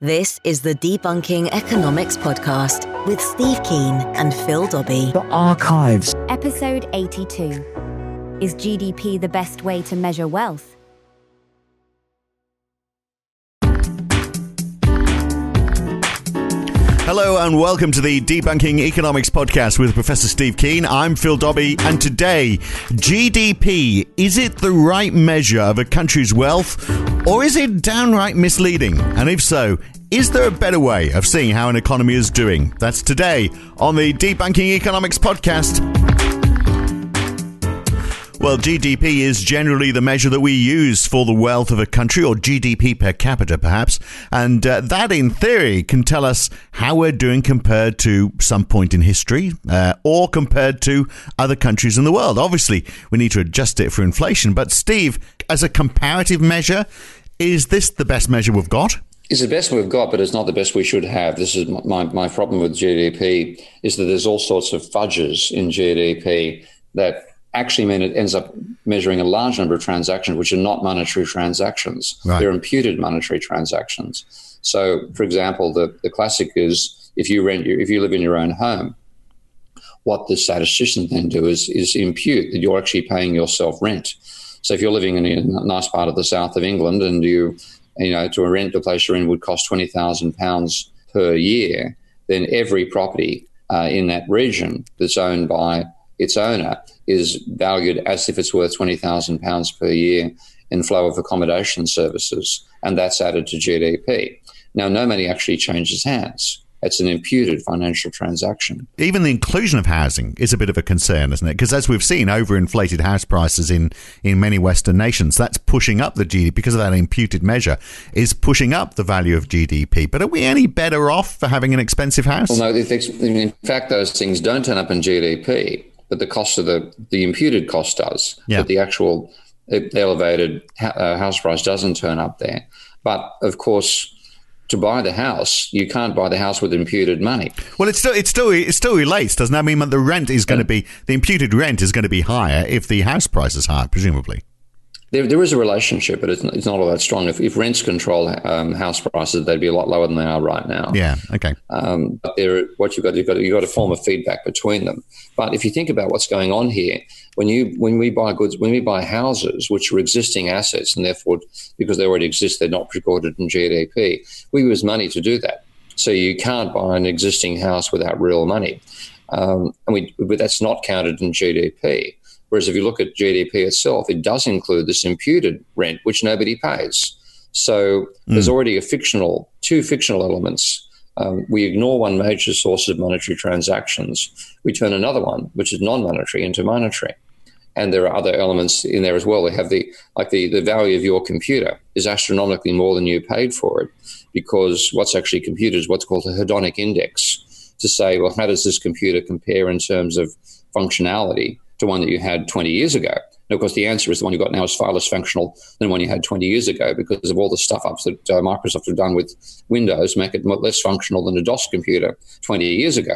This is the Debunking Economics Podcast with Steve Keen and Phil Dobbie. The Archives. Episode 82. Is GDP the best way to measure wealth? Hello and welcome to the Debunking Economics Podcast with Professor Steve Keen. I'm Phil Dobbie, and today, GDP, is it the right measure of a country's wealth, or is it downright misleading? And if so, is there a better way of seeing how an economy is doing? That's today on the Debunking Economics Podcast. Well, GDP is generally the measure that we use for the wealth of a country, or GDP per capita, perhaps. And that, in theory, can tell us how we're doing compared to some point in history or compared to other countries in the world. Obviously, we need to adjust it for inflation. But, Steve, as a comparative measure, is this the best measure we've got? It's the best we've got, but it's not the best we should have. This is my problem with GDP, is that there's all sorts of fudges in GDP that actually mean it ends up measuring a large number of transactions which are not monetary transactions. Right. They're imputed monetary transactions. So, for example, the classic is if you live in your own home, what the statisticians then do is impute that you're actually paying yourself rent. So if you're living in a nice part of the south of England and you to rent the place you're in would cost £20,000 per year, then every property in that region that's owned by its owner is valued as if it's worth £20,000 per year in flow of accommodation services, and that's added to GDP. Now, no money actually changes hands. It's an imputed financial transaction. Even the inclusion of housing is a bit of a concern, isn't it? Because as we've seen, overinflated house prices in many Western nations, that's pushing up the GDP, because of that imputed measure, is pushing up the value of GDP. But are we any better off for having an expensive house? Well, no, in fact, those things don't turn up in GDP, but the cost of the imputed cost does. Yeah. But the actual elevated house price doesn't turn up there. But, of course, to buy the house, you can't buy the house with imputed money. Well, it still relates, doesn't that mean that the rent is going to be, the imputed rent is going to be higher if the house price is higher, presumably? There is a relationship, but it's not all that strong. If rents control house prices, they'd be a lot lower than they are right now. Yeah, okay. But what you've got a form of feedback between them. But if you think about what's going on here, when we buy houses, which are existing assets, and therefore because they already exist, they're not recorded in GDP. We use money to do that, so you can't buy an existing house without real money, but that's not counted in GDP. Whereas if you look at GDP itself, it does include this imputed rent, which nobody pays. So there's already two fictional elements. We ignore one major source of monetary transactions. We turn another one, which is non-monetary, into monetary. And there are other elements in there as well. They have the value of your computer is astronomically more than you paid for it, because what's actually computed is what's called a hedonic index, to say, well, how does this computer compare in terms of functionality to one that you had 20 years ago? And of course, the answer is the one you've got now is far less functional than the one you had 20 years ago, because of all the stuff-ups that Microsoft have done with Windows make it less functional than a DOS computer 20 years ago.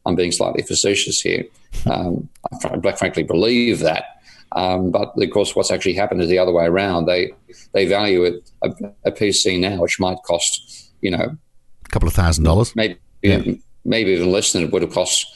I'm being slightly facetious here. I frankly believe that. But of course, what's actually happened is the other way around. They value it, a PC now, which might cost, a couple of $1,000. Maybe even less than it would have cost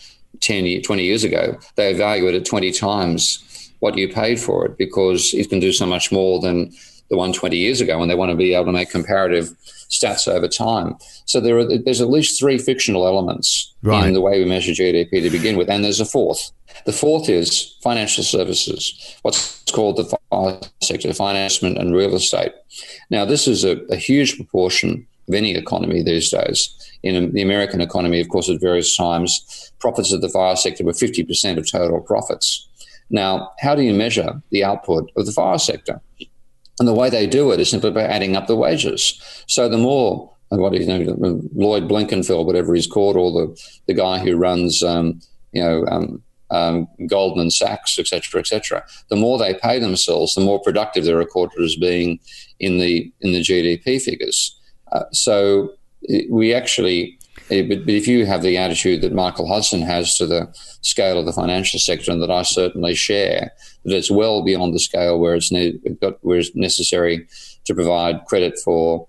20 years ago. They value it at 20 times what you paid for it, because it can do so much more than the one 20 years ago, and they want to be able to make comparative stats over time. So there's at least three fictional elements in the way we measure GDP to begin with, and there's a fourth. The fourth is financial services, what's called the FI sector, financement and real estate. Now, this is a huge proportion of any economy these days. In the American economy, of course, at various times, profits of the fire sector were 50% of total profits. Now, how do you measure the output of the fire sector? And the way they do it is simply by adding up the wages. So the more, Lloyd Blinkenfeld, whatever he's called, or the guy who runs, Goldman Sachs, et cetera, the more they pay themselves, the more productive they're recorded as being in the GDP figures. So we actually, but if you have the attitude that Michael Hudson has to the scale of the financial sector, and that I certainly share, that it's well beyond the scale where it's necessary to provide credit for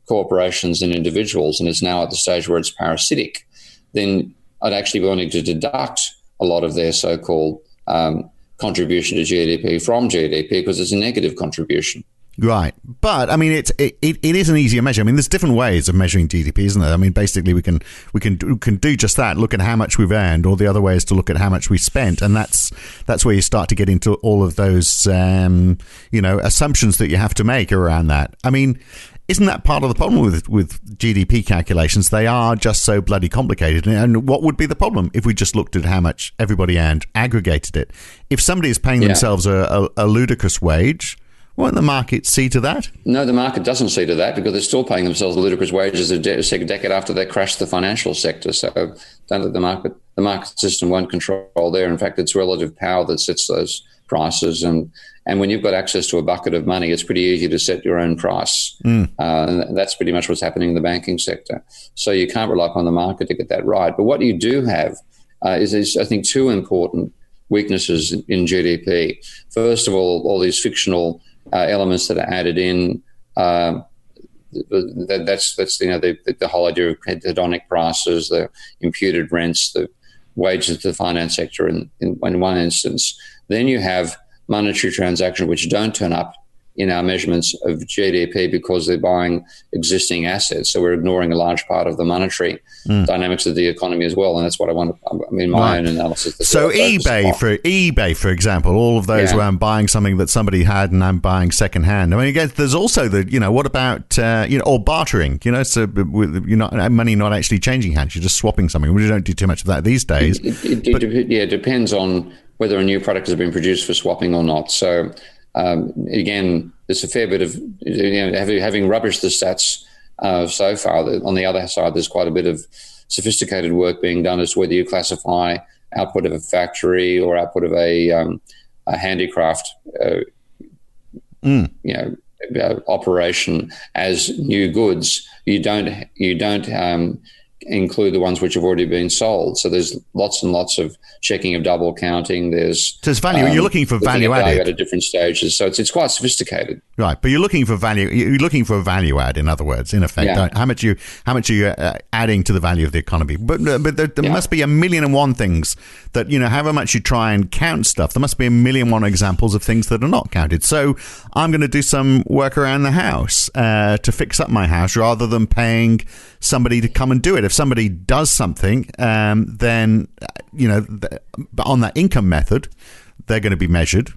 corporations and individuals, and is now at the stage where it's parasitic, then I'd actually be wanting to deduct a lot of their so-called contribution to GDP from GDP, because it's a negative contribution. Right. But I mean, it is an easier measure. I mean, there's different ways of measuring GDP, isn't there? I mean, basically we can do just that, look at how much we've earned, or the other way is to look at how much we spent. And that's where you start to get into all of those, assumptions that you have to make around that. I mean, isn't that part of the problem with GDP calculations? They are just so bloody complicated. And what would be the problem if we just looked at how much everybody earned, aggregated it? If somebody is paying themselves a ludicrous wage, won't the market see to that? No, the market doesn't see to that, because they're still paying themselves ludicrous wages a decade after they crashed the financial sector. So don't let the market system won't control there. In fact, it's relative power that sets those prices. And when you've got access to a bucket of money, it's pretty easy to set your own price. And that's pretty much what's happening in the banking sector. So you can't rely upon the market to get that right. But what you do have is, I think, two important weaknesses in GDP. First of all these fictional elements that are added in. That's the whole idea of hedonic prices, the imputed rents, the wages to the finance sector in one instance. Then you have monetary transactions which don't turn up in our measurements of GDP because they're buying existing assets. So we're ignoring a large part of the monetary dynamics of the economy as well. And that's what I want to, my own analysis. So eBay, for example, all of those where I'm buying something that somebody had and I'm buying secondhand. I mean, again, there's also what about, or bartering, so with money not actually changing hands, you're just swapping something. We don't do too much of that these days. It depends on whether a new product has been produced for swapping or not. So, again, there's a fair bit of, having rubbished the stats so far. On the other side, there's quite a bit of sophisticated work being done as to whether you classify output of a factory or output of a handicraft, operation as new goods. You don't include the ones which have already been sold. So there's lots and lots of checking of double counting. There's value. You're looking for value added at different stages. So it's quite sophisticated. Right, but you're looking for value. You're looking for a value add. In other words, in effect, how much are you adding to the value of the economy? But there must be a million and one things that however much you try and count stuff, there must be a million and one examples of things that are not counted. So I'm going to do some work around the house to fix up my house rather than paying somebody to come and do it. If somebody does something, then on that income method, they're going to be measured.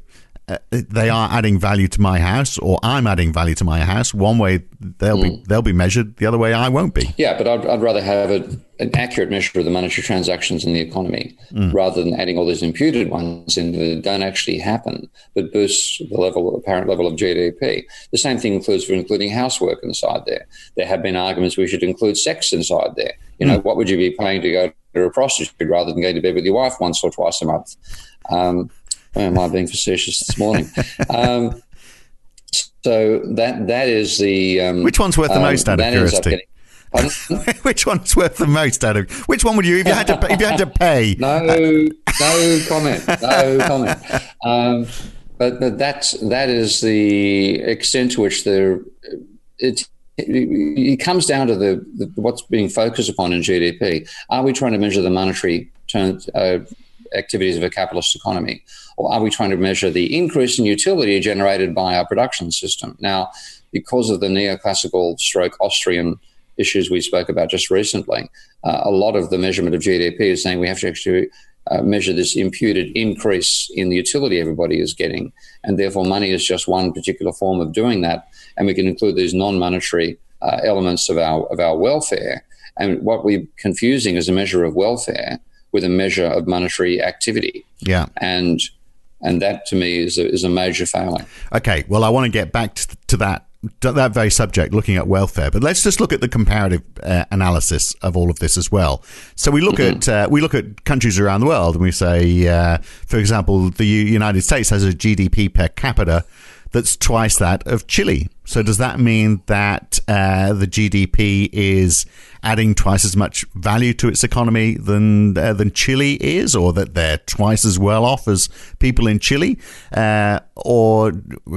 They are adding value to my house, or I'm adding value to my house. One way they'll be measured, the other way I won't be. Yeah, but I'd rather have an accurate measure of the monetary transactions in the economy rather than adding all these imputed ones in that don't actually happen, but boosts the apparent level of GDP. The same thing includes for including housework inside there. There have been arguments we should include sex inside there. What would you be paying to go to a prostitute rather than going to bed with your wife once or twice a month? Am I being facetious this morning? So that is the which one's worth the most out of curiosity? Which one's worth the most out of? Which one would you if you had to pay? No comment. No comment. But that is the extent to which it comes down to what's being focused upon in GDP. Are we trying to measure the monetary activities of a capitalist economy, or are we trying to measure the increase in utility generated by our production system? Now, because of the neoclassical / Austrian issues we spoke about just recently, a lot of the measurement of GDP is saying we have to actually measure this imputed increase in the utility everybody is getting, and therefore money is just one particular form of doing that, and we can include these non-monetary elements of our welfare. And what we're confusing is a measure of welfare with a measure of monetary activity. Yeah. And that to me is a major failing. Okay, well, I want to get back to that very subject, looking at welfare, but let's just look at the comparative analysis of all of this as well. So we look at countries around the world, and we say, for example, the United States has a GDP per capita that's twice that of Chile. So does that mean that the GDP is adding twice as much value to its economy than Chile is, or that they're twice as well off as people in Chile? Or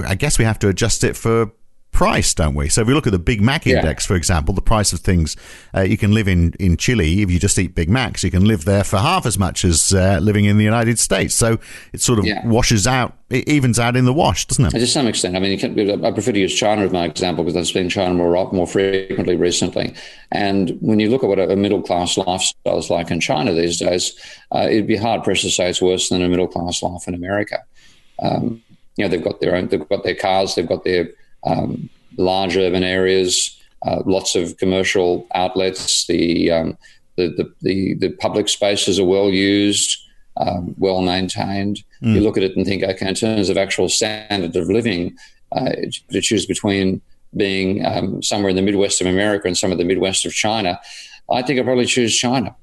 I guess we have to adjust it for price, don't we? So if we look at the Big Mac index, for example, the price of things, you can live in Chile, if you just eat Big Macs, you can live there for half as much as living in the United States. So it sort of washes out, it evens out in the wash, doesn't it? To some extent. I mean, I prefer to use China as my example because I've been in China more frequently recently. And when you look at what a middle-class lifestyle is like in China these days, it'd be hard-pressed to say it's worse than a middle-class life in America. They've got their cars, they've got their large urban areas, lots of commercial outlets. The public spaces are well used, well maintained. You look at it and think, okay, in terms of actual standard of living, to choose between being somewhere in the Midwest of America and some of the Midwest of China, I think I'd probably choose China.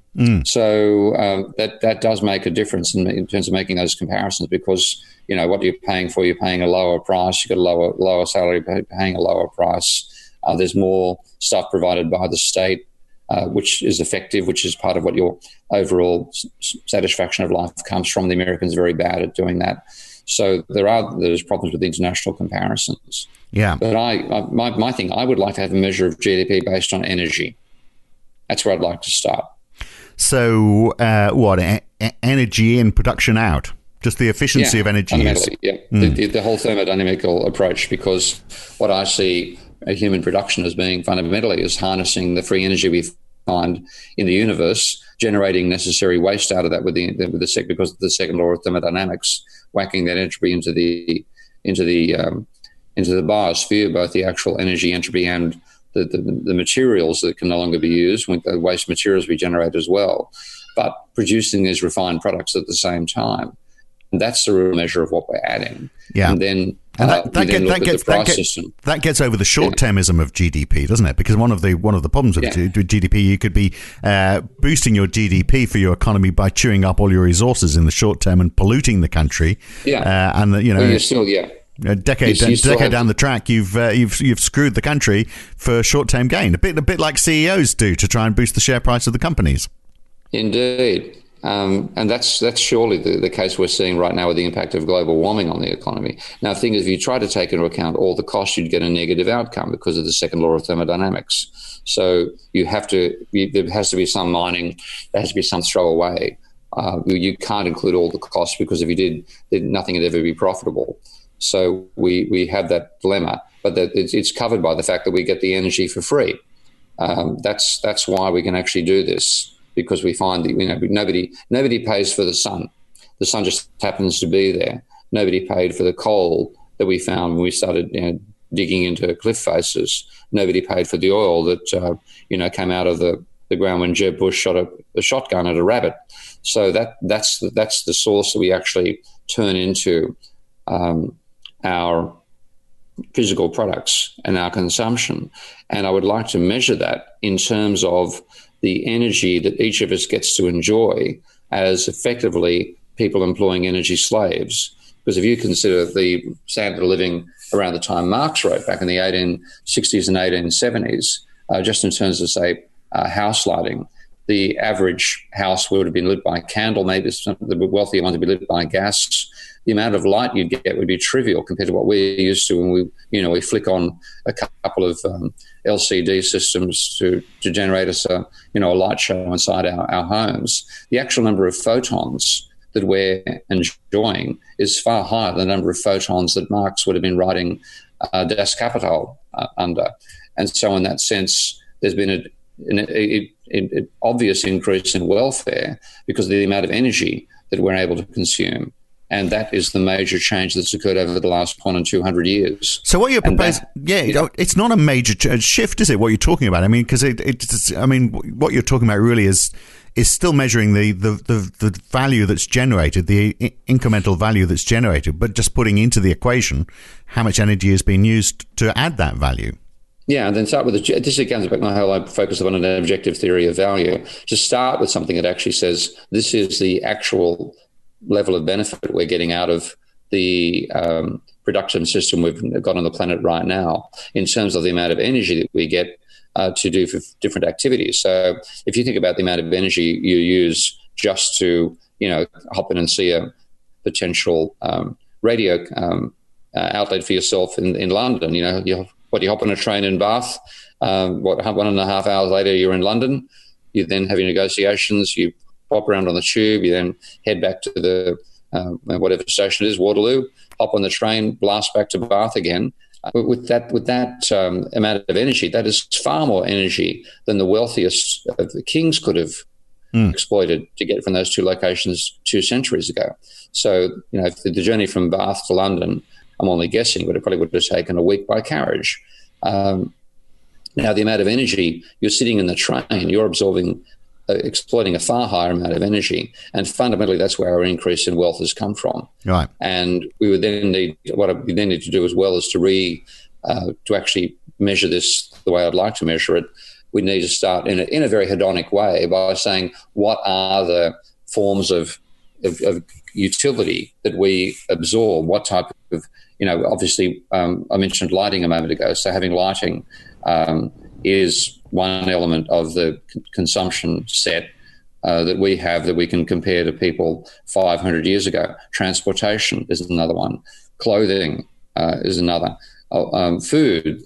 So that does make a difference in terms of making those comparisons, because what you're paying for, you're paying a lower price. You've got a lower salary, paying a lower price. There's more stuff provided by the state, which is effective, which is part of what your overall satisfaction of life comes from. The Americans are very bad at doing that. So there's problems with international comparisons. Yeah. But my thing, I would like to have a measure of GDP based on energy. That's where I'd like to start. So energy in, production out? Just the efficiency of energy use? Yeah, the whole thermodynamical approach, because what I see a human production as being fundamentally is harnessing the free energy we find in the universe, generating necessary waste out of that because of the second law of thermodynamics, whacking that entropy into the biosphere, both the actual energy entropy and the materials that can no longer be used, with the waste materials we generate as well, but producing these refined products at the same time. And that's the real measure of what we're adding. Yeah. And then that gets over the short-termism of GDP, doesn't it? Because one of the problems with GDP, you could be boosting your GDP for your economy by chewing up all your resources in the short term and polluting the still, a decade down the track, you've screwed the country for short-term gain. A bit like CEOs do to try and boost the share price of the companies. Indeed. And that's surely the case we're seeing right now with the impact of global warming on the economy. Now, the thing is, if you try to take into account all the costs, you'd get a negative outcome because of the second law of thermodynamics. So there has to be some mining, there has to be some throwaway. You can't include all the costs, because if you did, nothing would ever be profitable. So we have that dilemma, but it's covered by the fact that we get the energy for free. That's why we can actually do this, because we find that nobody pays for the sun. The sun just happens to be there. Nobody paid for the coal that we found when we started digging into cliff faces. Nobody paid for the oil that came out of the ground when Jeb Bush shot a shotgun at a rabbit. So that's the source that we actually turn into our physical products and our consumption. And I would like to measure that in terms of the energy that each of us gets to enjoy as effectively people employing energy slaves. Because if you consider the standard of living around the time Marx wrote back in the 1860s and 1870s, just in terms of, say, house lighting, the average house would have been lit by a candle. Maybe some of the wealthier ones would be lit by gas. The amount of light you'd get would be trivial compared to what we're used to when we flick on a couple of LCD systems to generate us a light show inside our homes. The actual number of photons that we're enjoying is far higher than the number of photons that Marx would have been writing Das Kapital under. And so in that sense, there's been an obvious increase in welfare because of the amount of energy that we're able to consume. And that is the major change that's occurred over the last 100 and 200 years. So what you're proposing, it's not a major shift, is it, what you're talking about? I mean, because what you're talking about really is still measuring the value that's generated, the incremental value that's generated, but just putting into the equation how much energy is being used to add that value. Yeah, and then start with this again is about my whole focus on an objective theory of value. To start with something that actually says this is the actual level of benefit we're getting out of the production system we've got on the planet right now in terms of the amount of energy that we get to do for different activities. So if you think about the amount of energy you use just to, hop in and see a potential radio outlet for yourself in London, you're you hop on a train in Bath, 1.5 hours later you're in London. You then have your negotiations, you pop around on the tube, you then head back to the whatever station it is, Waterloo, hop on the train, blast back to Bath again. With that amount of energy, that is far more energy than the wealthiest of the kings could have exploited to get from those two locations 2 centuries ago. So, if the journey from Bath to London, I'm only guessing, but it probably would have taken a week by carriage. Now, the amount of energy you're sitting in the train, you're absorbing, exploiting a far higher amount of energy, and fundamentally, that's where our increase in wealth has come from. Right. And we would then need to do as well as to actually measure this the way I'd like to measure it. We need to start in a very hedonic way by saying what are the forms of utility that we absorb, what type of, obviously I mentioned lighting a moment ago. So having lighting is one element of the consumption set that we have that we can compare to people 500 years ago. Transportation is another one. Clothing is another. Food,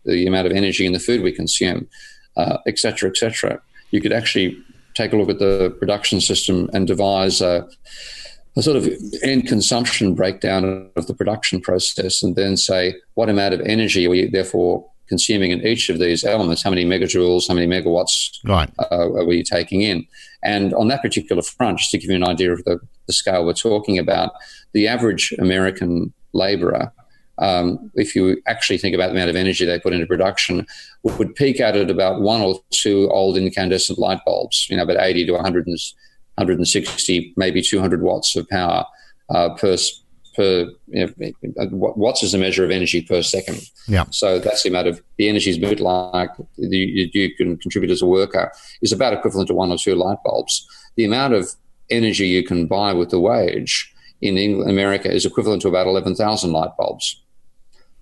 the amount of energy in the food we consume, et cetera, et cetera. You could actually take a look at the production system and devise a sort of end consumption breakdown of the production process, and then say what amount of energy are we therefore consuming in each of these elements, how many megajoules, how many megawatts are we taking in. And on that particular front, just to give you an idea of the scale we're talking about, the average American labourer, if you actually think about the amount of energy they put into production, would peak out at about 1 or 2 old incandescent light bulbs, about 80 to 160, maybe 200 watts of power watts is a measure of energy per second. Yeah. So that's the amount of the energy is moved like you can contribute as a worker is about equivalent to 1 or 2 light bulbs. The amount of energy you can buy with the wage in America is equivalent to about 11,000 light bulbs.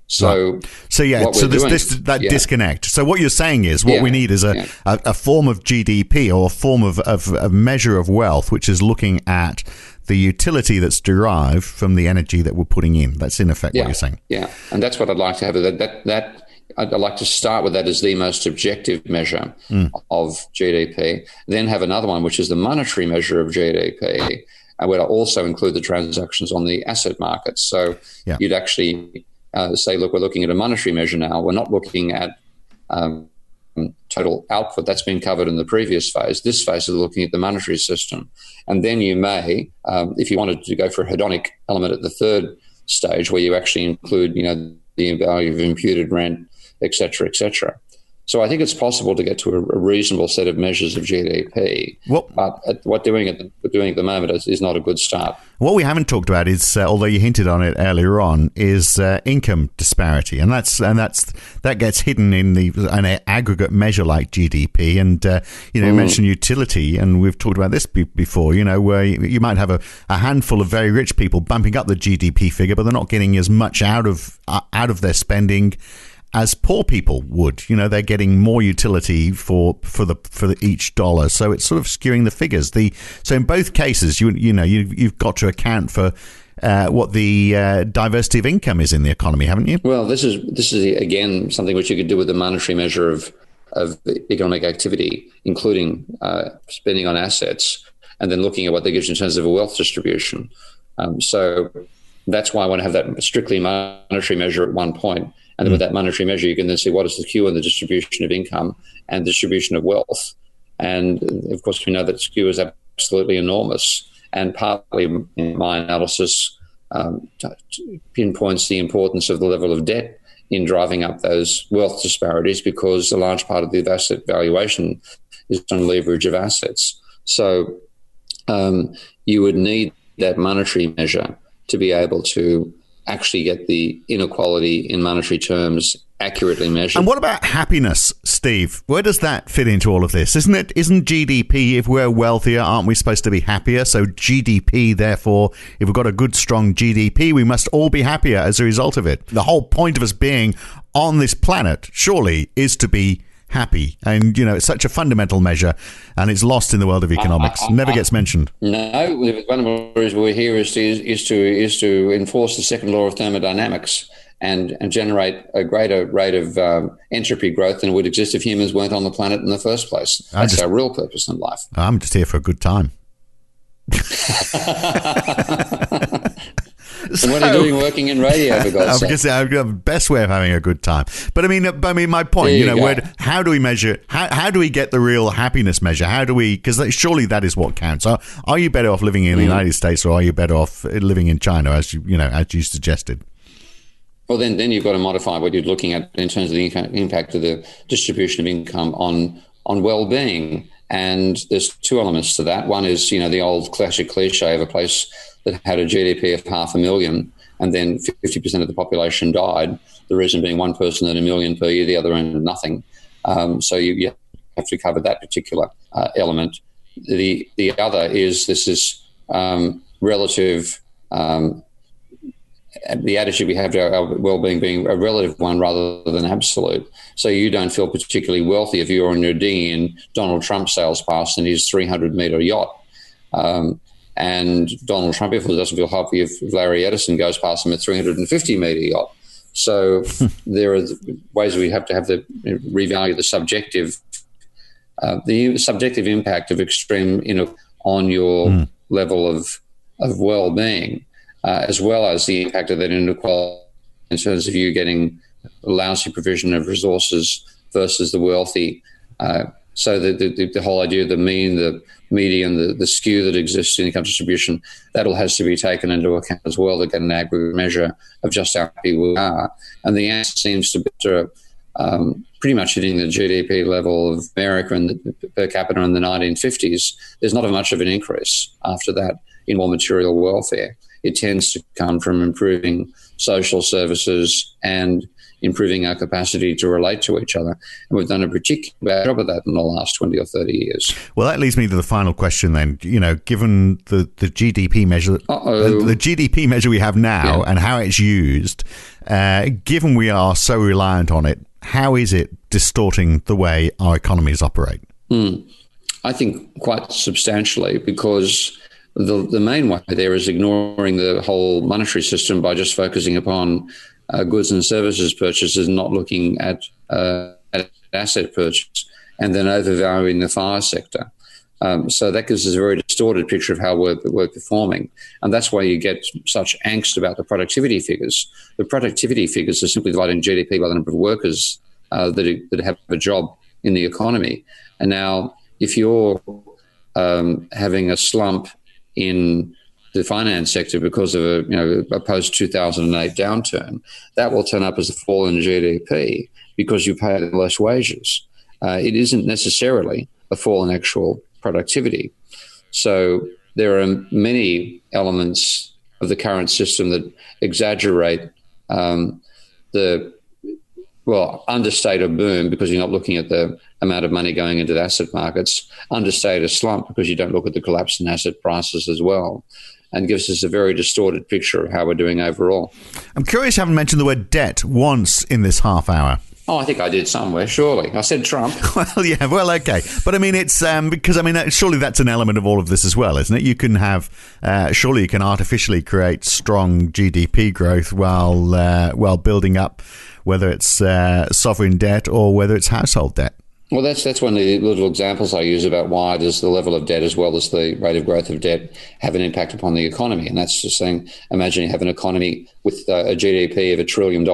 So there's that disconnect. So what you're saying is what we need is a form of GDP or a form of a measure of wealth, which is looking at the utility that's derived from the energy that we're putting in. That's in effect what you're saying. Yeah, and that's what I'd like to have. I'd like to start with that as the most objective measure of GDP. Then have another one, which is the monetary measure of GDP, and would also include the transactions on the asset markets. So you'd actually say, look, we're looking at a monetary measure now. We're not looking at total output. That's been covered in the previous phase. This phase is looking at the monetary system. And then you may, if you wanted to go for a hedonic element at the third stage, where you actually include, the value of imputed rent, et cetera, et cetera. So I think it's possible to get to a reasonable set of measures of GDP. But what we're doing at the moment is not a good start. What we haven't talked about is, although you hinted on it earlier on, is income disparity, and that gets hidden in an aggregate measure like GDP. And you mentioned utility, and we've talked about this before. Where you might have a handful of very rich people bumping up the GDP figure, but they're not getting as much out of their spending as poor people would. They're getting more utility for each dollar, so it's sort of skewing the figures. So in both cases, you've got to account for what the diversity of income is in the economy, haven't you? Well, this is again something which you could do with the monetary measure of economic activity, including spending on assets, and then looking at what that gives you in terms of a wealth distribution. So that's why I want to have that strictly monetary measure at one point. And then with that monetary measure, you can then see what is the skew in the distribution of income and distribution of wealth. And of course, we know that skew is absolutely enormous. And partly in my analysis pinpoints the importance of the level of debt in driving up those wealth disparities, because a large part of the asset valuation is on leverage of assets. So you would need that monetary measure to be able to actually get the inequality in monetary terms accurately measured. And what about happiness, Steve? Where does that fit into all of this? Isn't GDP, if we're wealthier, aren't we supposed to be happier? So GDP, therefore, if we've got a good, strong GDP, we must all be happier as a result of it. The whole point of us being on this planet, surely, is to be happy. And, it's such a fundamental measure, and it's lost in the world of economics. Never gets mentioned. No, one of the reasons we're here is to enforce the second law of thermodynamics. and generate a greater rate of entropy growth than would exist if humans weren't on the planet in the first place. That's our real purpose in life. I'm just here for a good time. So, what are you doing working in radio, for God's sake? Because I've got the best way of having a good time. But I mean, my point, how do we measure, how do we get the real happiness measure? How do we, because surely that is what counts. Are you better off living in the United States, or are you better off living in China, as you suggested? Well, then you've got to modify what you're looking at in terms of the impact of the distribution of income on well-being. And there's two elements to that. One is, the old classic cliche of a place that had a GDP of 500,000 and then 50% of the population died, the reason being one person earned $1 million per year, the other earned nothing. So you have to cover that particular element. The other is relative. The attitude we have to our well-being being a relative one rather than absolute. So you don't feel particularly wealthy if you're on your dinghy and Donald Trump sails past in his 300-metre yacht. And Donald Trump, if he doesn't feel happy if Larry Ellison goes past him at 350-metre yacht. So there are ways we have to revalue the subjective impact of extreme on your level of well-being. As well as the impact of that inequality in terms of you getting lousy provision of resources versus the wealthy. So the whole idea of the mean, the median, the skew that exists in income distribution, that all has to be taken into account as well to get an aggregate measure of just how happy we are. And the answer seems to be pretty much hitting the GDP level of America and per capita in the 1950s. There's not much of an increase after that in more material welfare. It tends to come from improving social services and improving our capacity to relate to each other. And we've done a particularly bad job of that in the last 20 or 30 years. Well, that leads me to the final question then. Given the GDP measure, the GDP measure we have now and how it's used, given we are so reliant on it, how is it distorting the way our economies operate? I think quite substantially, because the main way there is ignoring the whole monetary system by just focusing upon goods and services purchases, not looking at asset purchase, and then overvaluing the fire sector. So that gives us a very distorted picture of how we're performing. And that's why you get such angst about the productivity figures. The productivity figures are simply dividing GDP by the number of workers that have a job in the economy. And now, if you're having a slump in the finance sector because of a post-2008 downturn, that will turn up as a fall in GDP because you pay less wages. It isn't necessarily a fall in actual productivity. So there are many elements of the current system that exaggerate understate a boom because you're not looking at the amount of money going into the asset markets, understate a slump because you don't look at the collapse in asset prices as well, and gives us a very distorted picture of how we're doing overall. I'm curious you haven't mentioned the word debt once in this half hour. Oh, I think I did somewhere, surely. I said Trump. Okay. But I mean, it's because, surely that's an element of all of this as well, isn't it? You can have, surely you can artificially create strong GDP growth while building up, whether it's sovereign debt or whether it's household debt. Well, that's one of the little examples I use about why does the level of debt as well as the rate of growth of debt have an impact upon the economy. And that's just saying, imagine you have an economy with a GDP of $1 trillion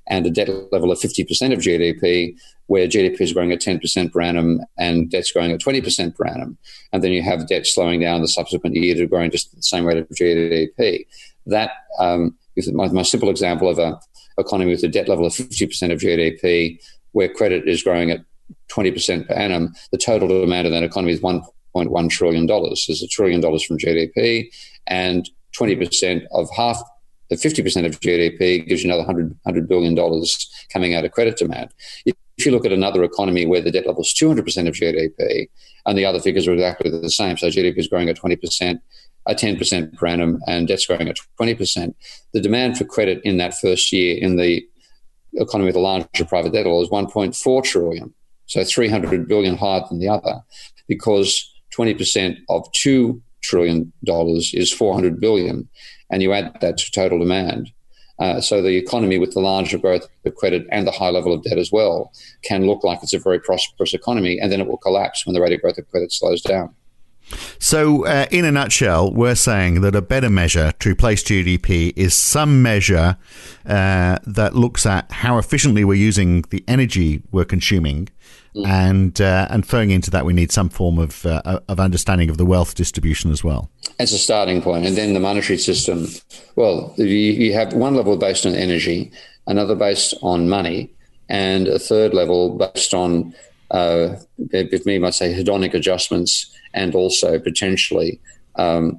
and a debt level of 50% of GDP, where GDP is growing at 10% per annum and debt's growing at 20% per annum. And then you have debt slowing down the subsequent year to growing just at the same rate of GDP. That is my simple example of an economy with a debt level of 50% of GDP, where credit is growing at 20% per annum. The total demand of that economy is $1.1 trillion. There's $1 trillion from GDP, and 20% of half the 50% of GDP gives you another $100 billion coming out of credit demand. If you look at another economy where the debt level is 200% of GDP and the other figures are exactly the same, so GDP is growing at 20%, 10% per annum, and debt's growing at 20%, the demand for credit in that first year in the economy with a larger private debt level is $1.4 trillion. So $300 billion higher than the other, because 20% of $2 trillion is $400 billion, and you add that to total demand. So the economy with the larger growth of credit and the high level of debt as well can look like it's a very prosperous economy, and then it will collapse when the rate of growth of credit slows down. So, in a nutshell, we're saying that a better measure to replace GDP is some measure that looks at how efficiently we're using the energy we're consuming, and throwing into that we need some form of understanding of the wealth distribution as well. As a starting point, and then the monetary system. Well, you have one level based on energy, another based on money, and a third level based on, if me might say, hedonic adjustments, and also potentially a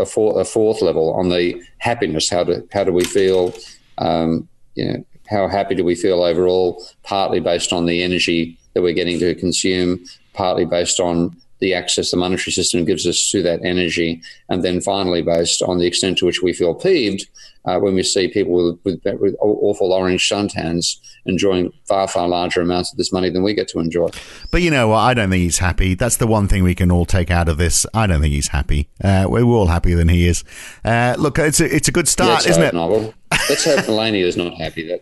fourth level on the happiness. How do we feel? How happy do we feel overall? Partly based on the energy that we're getting to consume, partly based on the access the monetary system gives us to that energy, and then finally based on the extent to which we feel peeved when we see people with awful orange suntans enjoying far, far larger amounts of this money than we get to enjoy. But you know what? I don't think he's happy. That's the one thing we can all take out of this. I don't think he's happy. We're all happier than he is. Look, it's a good start, isn't it? Well, let's hope Melania is not happy.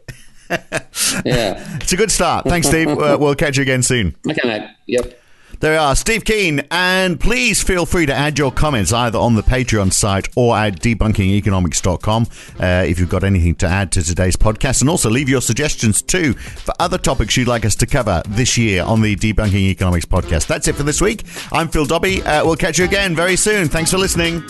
Yeah. It's a good start. Thanks, Steve. We'll catch you again soon. Okay, mate. Yep. There we are, Steve Keen, and please feel free to add your comments either on the Patreon site or at debunkingeconomics.com if you've got anything to add to today's podcast, and also leave your suggestions too for other topics you'd like us to cover this year on the Debunking Economics podcast. That's it for this week. I'm Phil Dobbie. We'll catch you again very soon. Thanks for listening.